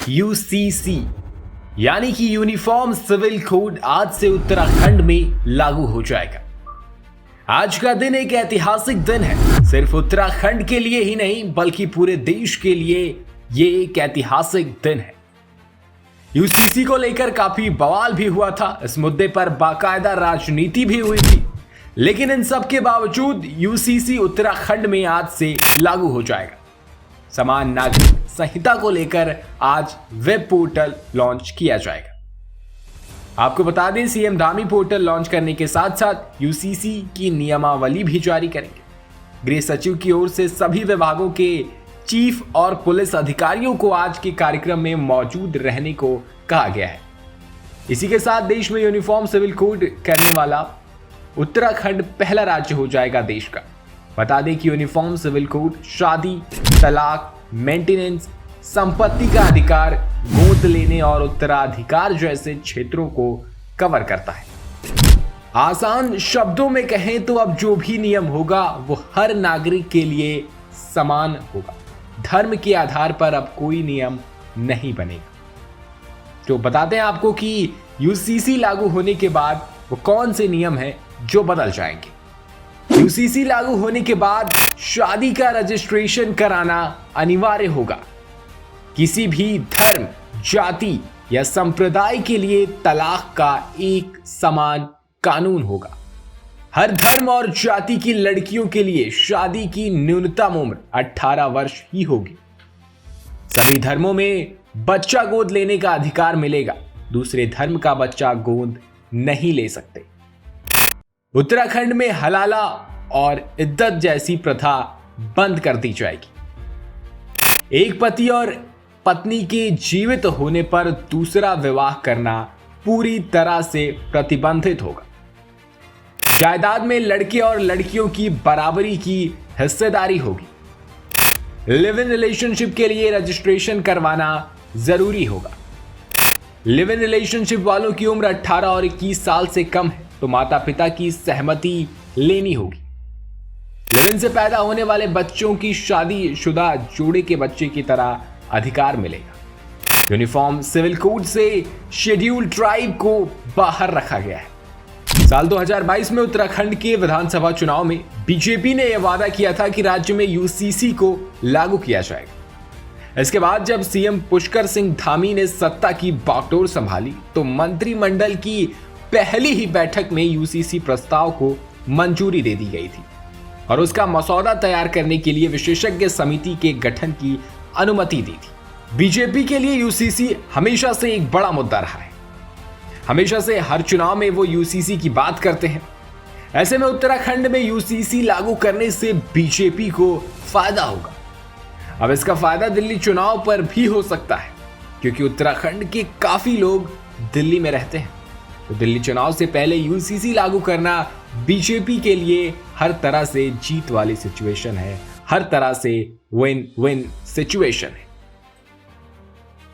UCC यानी कि uniform civil code आज से उत्तराखंड में लागू हो जाएगा। आज का दिन एक ऐतिहासिक दिन है, सिर्फ उत्तराखंड के लिए ही नहीं बल्कि पूरे देश के लिए ये एक ऐतिहासिक दिन है। यूसीसी को लेकर काफी बवाल भी हुआ था, इस मुद्दे पर बाकायदा राजनीति भी हुई थी, लेकिन इन सब के बावजूद यूसीसी उत्तराखंड में आज से लागू हो जाएगा। समान नागरिक संहिता को लेकर आज वेब पोर्टल लॉन्च किया जाएगा। आपको बता दें, सीएम धामी पोर्टल लॉन्च करने के साथ साथ यूसीसी की नियमावली भी जारी करेंगे। गृह सचिव की ओर से सभी विभागों के चीफ और पुलिस अधिकारियों को आज के कार्यक्रम में मौजूद रहने को कहा गया है। इसी के साथ देश में यूनिफॉर्म सिविल कोड करने वाला उत्तराखंड पहला राज्य हो जाएगा देश का। बता दें कि यूनिफॉर्म सिविल कोड शादी, तलाक, मेंटेनेंस, संपत्ति का अधिकार, गोद लेने और उत्तराधिकार जैसे क्षेत्रों को कवर करता है। आसान शब्दों में कहें तो अब जो भी नियम होगा वो हर नागरिक के लिए समान होगा। धर्म के आधार पर अब कोई नियम नहीं बनेगा। तो बताते हैं आपको कि यूसीसी लागू होने के बाद वो कौन से नियम हैं जो बदल जाएंगे। यूसीसी लागू होने के बाद शादी का रजिस्ट्रेशन कराना अनिवार्य होगा। किसी भी धर्म, जाति या संप्रदाय के लिए तलाक का एक समान कानून होगा। हर धर्म और जाति की लड़कियों के लिए शादी की न्यूनतम उम्र 18 वर्ष ही होगी। सभी धर्मों में बच्चा गोद लेने का अधिकार मिलेगा। दूसरे धर्म का बच्चा गोद नहीं ले सकते। उत्तराखंड में हलाला और इद्दत जैसी प्रथा बंद कर दी जाएगी। एक पति और पत्नी के जीवित होने पर दूसरा विवाह करना पूरी तरह से प्रतिबंधित होगा। जायदाद में लड़के और लड़कियों की बराबरी की हिस्सेदारी होगी। लिव इन रिलेशनशिप के लिए रजिस्ट्रेशन करवाना जरूरी होगा। लिव इन रिलेशनशिप वालों की उम्र 18 और 21 साल से कम है तो माता पिता की सहमति लेनी होगी। लिव इन से पैदा होने वाले बच्चों की शादीशुदा जोड़े के बच्चे की तरह अधिकार मिलेगा। यूनिफॉर्म सिविल कोड से शेड्यूल ट्राइब को बाहर रखा गया है। साल 2022 में उत्तराखंड के विधानसभा चुनाव में बीजेपी ने यह वादा किया था कि राज्य में यूसीसी को लागू किया जाएगा। इसके बाद जब सीएम पुष्कर सिंह धामी ने सत्ता की बागडोर संभाली तो मंत्रिमंडल की पहली ही बैठक में यूसीसी प्रस्ताव को मंजूरी दे दी गई थी और उसका मसौदा तैयार करने के लिए विशेषज्ञ समिति के गठन की अनुमति दी थी। बीजेपी के लिए यूसीसी हमेशा से एक बड़ा मुद्दा रहा है। हमेशा से हर चुनाव में वो यूसीसी की बात करते हैं। ऐसे में उत्तराखंड में यूसीसी लागू करने से बीजेपी को फायदा होगा। अब इसका फायदा दिल्ली चुनाव पर भी हो सकता है क्योंकि उत्तराखंड के काफी लोग दिल्ली में रहते हैं। तो दिल्ली चुनाव से पहले यूसीसी लागू करना बीजेपी के लिए हर तरह से जीत वाली सिचुएशन है, हर तरह से विन विन सिचुएशन है।